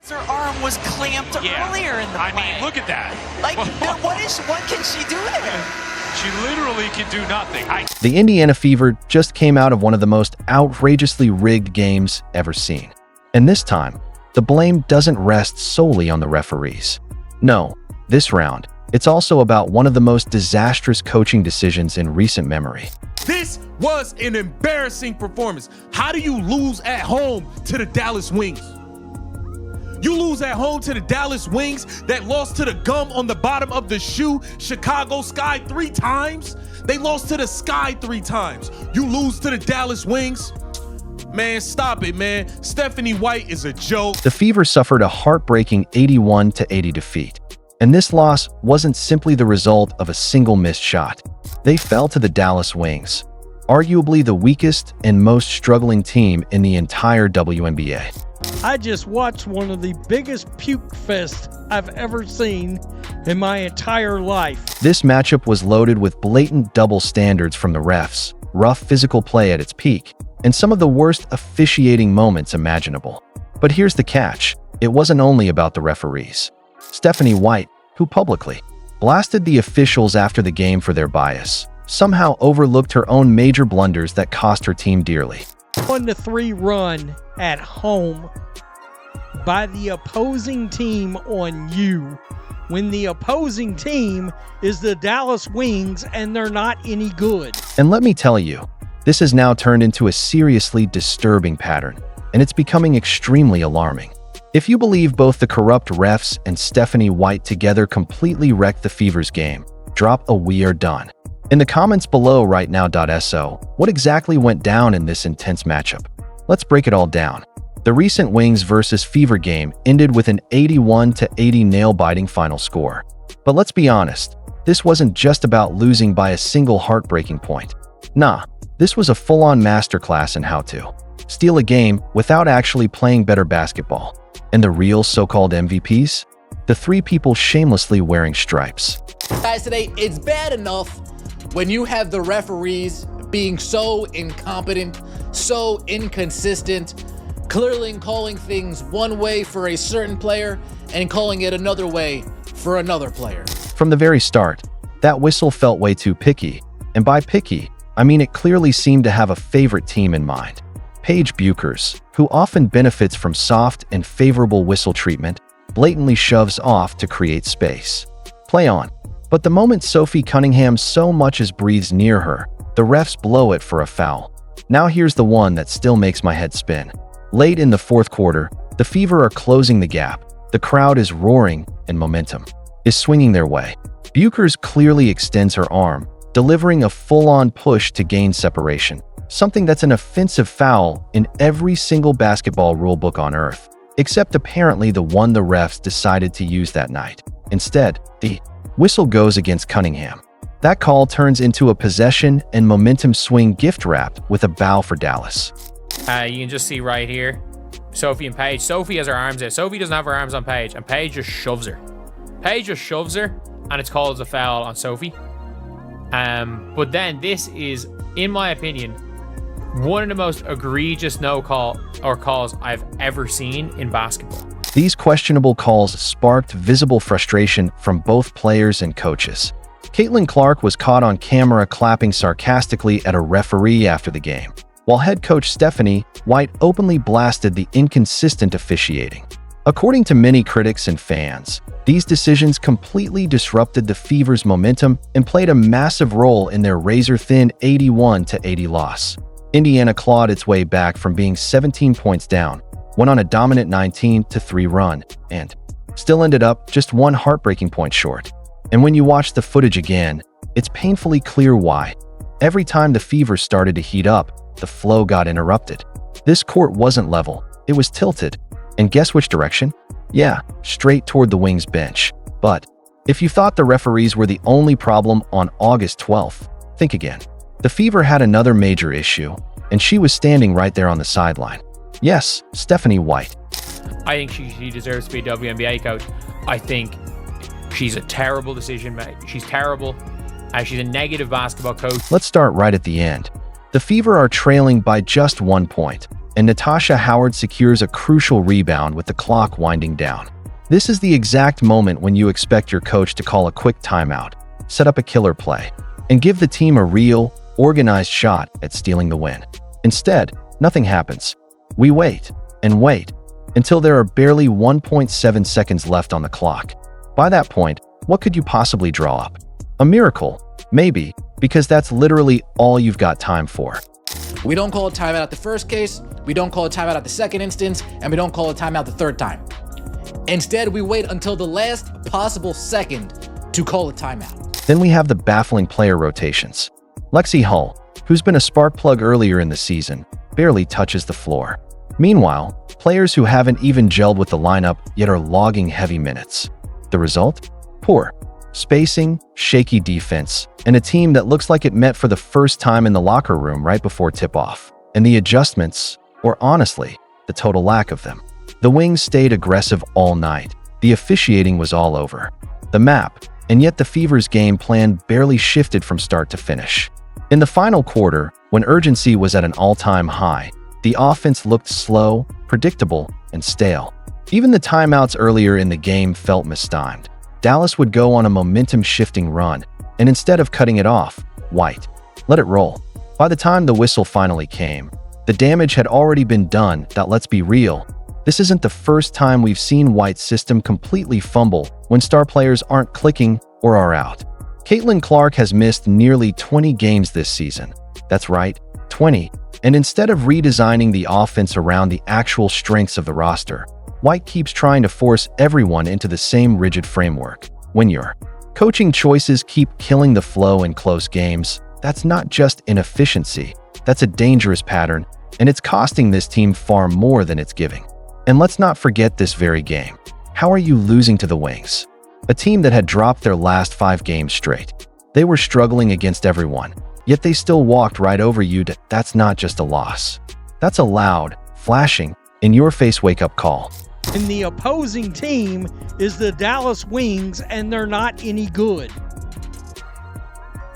Her arm was clamped earlier in the play. I mean, look at that. Like, what can she do there? She literally can do nothing. The Indiana Fever just came out of one of the most outrageously rigged games ever seen. And this time, the blame doesn't rest solely on the referees. No, this round, it's also about one of the most disastrous coaching decisions in recent memory. This was an embarrassing performance. How do you lose at home to the Dallas Wings? You lose at home to the Dallas Wings that lost to the gum on the bottom of the shoe, Chicago Sky 3 times. They lost to the Sky 3 times. You lose to the Dallas Wings. Man, stop it, man. Stephanie White is a joke. The Fever suffered a heartbreaking 81-80 defeat. And this loss wasn't simply the result of a single missed shot. They fell to the Dallas Wings, arguably the weakest and most struggling team in the entire WNBA. I just watched one of the biggest puke fest I've ever seen in my entire life. This matchup was loaded with blatant double standards from the refs, rough physical play at its peak, and some of the worst officiating moments imaginable. But here's the catch. It wasn't only about the referees. Stephanie White, who publicly blasted the officials after the game for their bias, somehow overlooked her own major blunders that cost her team dearly. 1-3 run at home by the opposing team on you when the opposing team is the Dallas Wings and they're not any good. And let me tell you, this has now turned into a seriously disturbing pattern, and it's becoming extremely alarming. If you believe both the corrupt refs and Stephanie White together completely wrecked the Fever's game, drop a "we are done" in the comments below right now. So, what exactly went down in this intense matchup? Let's break it all down. The recent Wings vs. Fever game ended with an 81-80 nail-biting final score. But let's be honest, this wasn't just about losing by a single heartbreaking point. Nah, this was a full-on masterclass in how to steal a game without actually playing better basketball. And the real so-called MVPs? The 3 people shamelessly wearing stripes. Guys, today, it's bad enough when you have the referees being so incompetent, so inconsistent, clearly calling things one way for a certain player and calling it another way for another player. From the very start, that whistle felt way too picky. And by picky, I mean it clearly seemed to have a favorite team in mind. Paige Buchers, who often benefits from soft and favorable whistle treatment, blatantly shoves off to create space. Play on. But the moment Sophie Cunningham so much as breathes near her, the refs blow it for a foul. Now here's the one that still makes my head spin. Late in the fourth quarter, the Fever are closing the gap. The crowd is roaring and momentum is swinging their way. Buchers clearly extends her arm, delivering a full-on push to gain separation. Something that's an offensive foul in every single basketball rulebook on earth, except apparently the one the refs decided to use that night. Instead, the whistle goes against Cunningham. That call turns into a possession and momentum swing gift wrapped with a bow for Dallas. You can just see right here, Sophie and Paige. Sophie has her arms out. Sophie doesn't have her arms on Paige, and Paige just shoves her. Paige just shoves her, and it's called a foul on Sophie. But then this is, in my opinion, one of the most egregious calls I've ever seen in basketball. These questionable calls sparked visible frustration from both players and coaches. Caitlin Clark was caught on camera clapping sarcastically at a referee after the game, while head coach Stephanie White openly blasted the inconsistent officiating. According to many critics and fans, these decisions completely disrupted the Fever's momentum and played a massive role in their razor-thin 81-80 loss. Indiana clawed its way back from being 17 points down, went on a dominant 19-3 run, and still ended up just one heartbreaking point short. And when you watch the footage again, it's painfully clear why. Every time the Fever started to heat up, the flow got interrupted. This court wasn't level, it was tilted. And guess which direction? Yeah, straight toward the Wings bench. But if you thought the referees were the only problem on August 12th, think again. The Fever had another major issue, and she was standing right there on the sideline. Yes, Stephanie White. I think she deserves to be a WNBA coach. I think she's a terrible decision maker. She's terrible. She's a negative basketball coach. Let's start right at the end. The Fever are trailing by just 1 point. and Natasha Howard secures a crucial rebound with the clock winding down. This is the exact moment when you expect your coach to call a quick timeout, set up a killer play, and give the team a real, organized shot at stealing the win. Instead, nothing happens. We wait and wait until there are barely 1.7 seconds left on the clock. By that point, what could you possibly draw up? A miracle, maybe, because that's literally all you've got time for. We don't call a timeout at the first case, we don't call a timeout at the second instance, and we don't call a timeout the third time. Instead, we wait until the last possible second to call a timeout. Then we have the baffling player rotations. Lexi Hull, who's been a spark plug earlier in the season, barely touches the floor. Meanwhile, players who haven't even gelled with the lineup yet are logging heavy minutes. The result? Poor spacing, shaky defense, and a team that looks like it met for the first time in the locker room right before tip-off. And the adjustments, or honestly, the total lack of them. The Wings stayed aggressive all night. The officiating was all over the map, and yet the Fever's game plan barely shifted from start to finish. In the final quarter, when urgency was at an all-time high, the offense looked slow, predictable, and stale. Even the timeouts earlier in the game felt mistimed. Dallas would go on a momentum-shifting run, and instead of cutting it off, White let it roll. By the time the whistle finally came, the damage had already been done. That, let's be real, this isn't the first time we've seen White's system completely fumble when star players aren't clicking or are out. Caitlin Clark has missed nearly 20 games this season. That's right, 20. And instead of redesigning the offense around the actual strengths of the roster, White keeps trying to force everyone into the same rigid framework. When your coaching choices keep killing the flow in close games, that's not just inefficiency, that's a dangerous pattern, and it's costing this team far more than it's giving. And let's not forget this very game. How are you losing to the Wings? A team that had dropped their last 5 games straight. They were struggling against everyone, yet they still walked right over you. That's not just a loss. That's a loud, flashing, in-your-face wake-up call. And the opposing team is the Dallas Wings, and they're not any good.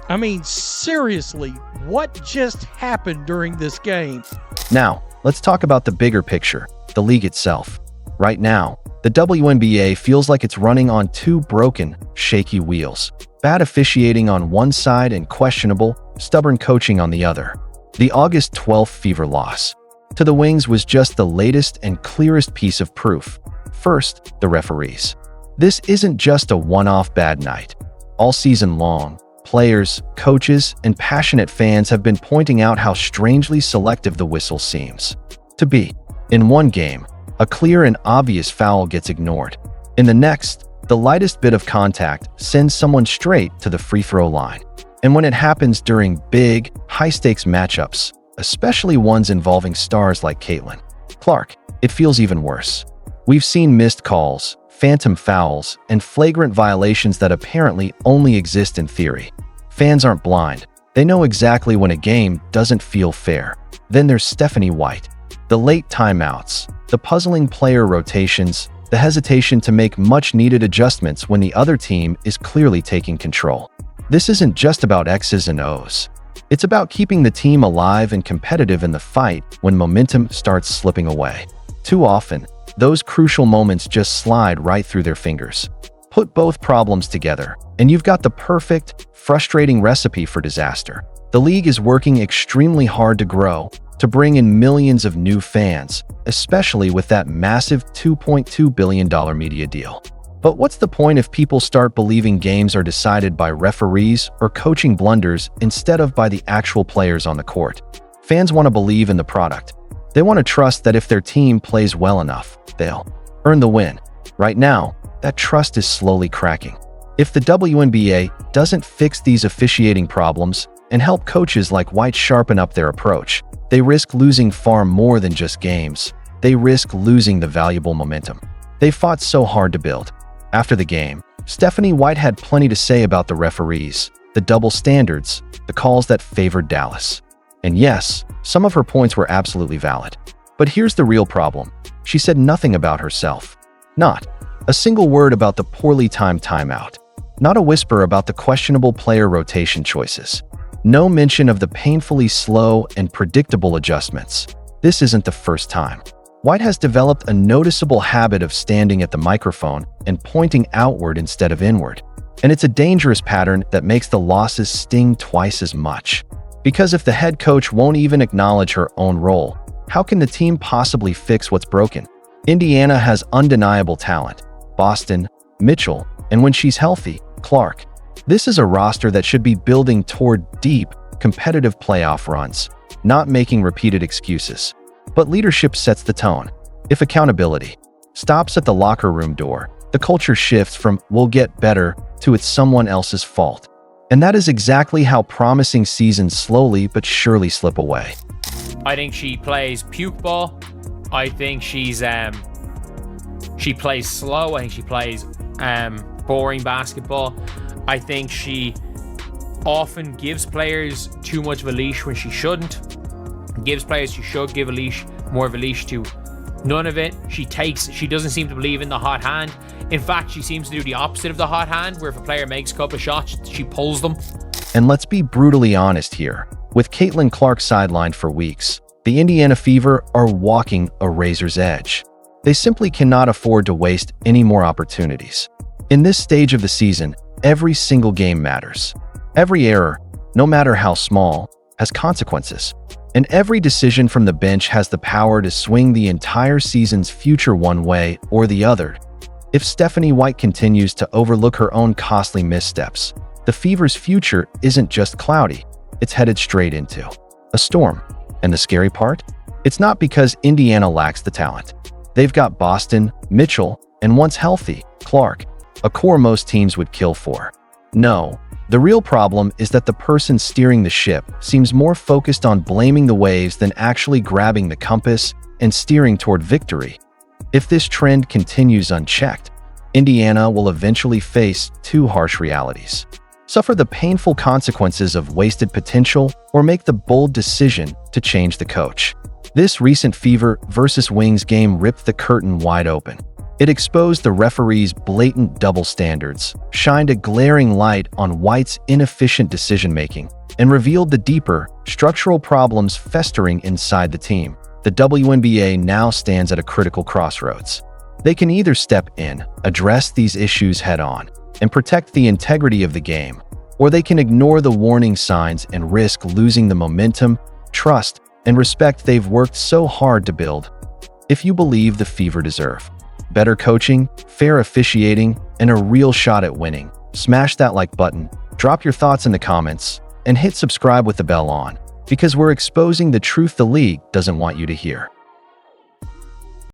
I mean, seriously, what just happened during this game? Now, let's talk about the bigger picture, the league itself. Right now, the Wnba feels like it's running on 2 broken, shaky wheels. Bad officiating on one side and questionable, stubborn coaching on the other. The August 12th Fever loss to the Wings was just the latest and clearest piece of proof. First, the referees. This isn't just a one-off bad night. All season long, players, coaches, and passionate fans have been pointing out how strangely selective the whistle seems to be. In one game, a clear and obvious foul gets ignored. In the next, the lightest bit of contact sends someone straight to the free throw line. And when it happens during big, high-stakes matchups, especially ones involving stars like Caitlin Clark, it feels even worse. We've seen missed calls, phantom fouls, and flagrant violations that apparently only exist in theory. Fans aren't blind. They know exactly when a game doesn't feel fair. Then there's Stephanie White. The late timeouts, the puzzling player rotations, the hesitation to make much-needed adjustments when the other team is clearly taking control. This isn't just about X's and O's. It's about keeping the team alive and competitive in the fight when momentum starts slipping away. Too often, those crucial moments just slide right through their fingers. Put both problems together, and you've got the perfect, frustrating recipe for disaster. The league is working extremely hard to grow, to bring in millions of new fans, especially with that massive $2.2 billion media deal. But what's the point if people start believing games are decided by referees or coaching blunders instead of by the actual players on the court? Fans want to believe in the product. They want to trust that if their team plays well enough, they'll earn the win. Right now, that trust is slowly cracking. If the WNBA doesn't fix these officiating problems and help coaches like White sharpen up their approach, they risk losing far more than just games. They risk losing the valuable momentum they fought so hard to build. After the game, Stephanie White had plenty to say about the referees, the double standards, the calls that favored Dallas. And yes, some of her points were absolutely valid. But here's the real problem. She said nothing about herself. Not a single word about the poorly timed timeout. Not a whisper about the questionable player rotation choices. No mention of the painfully slow and predictable adjustments. This isn't the first time. White has developed a noticeable habit of standing at the microphone and pointing outward instead of inward. And it's a dangerous pattern that makes the losses sting twice as much. Because if the head coach won't even acknowledge her own role, how can the team possibly fix what's broken? Indiana has undeniable talent: Boston, Mitchell, and when she's healthy, Clark. This is a roster that should be building toward deep, competitive playoff runs, not making repeated excuses. But leadership sets the tone. If accountability stops at the locker room door, the culture shifts from "we'll get better" to "it's someone else's fault." And that is exactly how promising seasons slowly but surely slip away. I think she plays puke ball. I think she plays slow. I think she plays boring basketball. I think she often gives players too much of a leash when she shouldn't. Gives players she should give a leash, more of a leash to none of it. She doesn't seem to believe in the hot hand. In fact, she seems to do the opposite of the hot hand, where if a player makes a couple of shots, she pulls them. And let's be brutally honest here. With Caitlin Clark sidelined for weeks, the Indiana Fever are walking a razor's edge. They simply cannot afford to waste any more opportunities. In this stage of the season, every single game matters. Every error, no matter how small, has consequences. And every decision from the bench has the power to swing the entire season's future one way or the other. If Stephanie White continues to overlook her own costly missteps, the Fever's future isn't just cloudy, it's headed straight into a storm. And the scary part? It's not because Indiana lacks the talent. They've got Boston, Mitchell, and once healthy, Clark, a core most teams would kill for. No, the real problem is that the person steering the ship seems more focused on blaming the waves than actually grabbing the compass and steering toward victory. If this trend continues unchecked, Indiana will eventually face two harsh realities: suffer the painful consequences of wasted potential, or make the bold decision to change the coach. This recent Fever versus Wings game ripped the curtain wide open. It exposed the referees' blatant double standards, shined a glaring light on White's inefficient decision-making, and revealed the deeper, structural problems festering inside the team. The WNBA now stands at a critical crossroads. They can either step in, address these issues head-on, and protect the integrity of the game, or they can ignore the warning signs and risk losing the momentum, trust, and respect they've worked so hard to build. If you believe the Fever deserve better coaching, fair officiating, and a real shot at winning, smash that like button, drop your thoughts in the comments, and hit subscribe with the bell on, because we're exposing the truth the league doesn't want you to hear.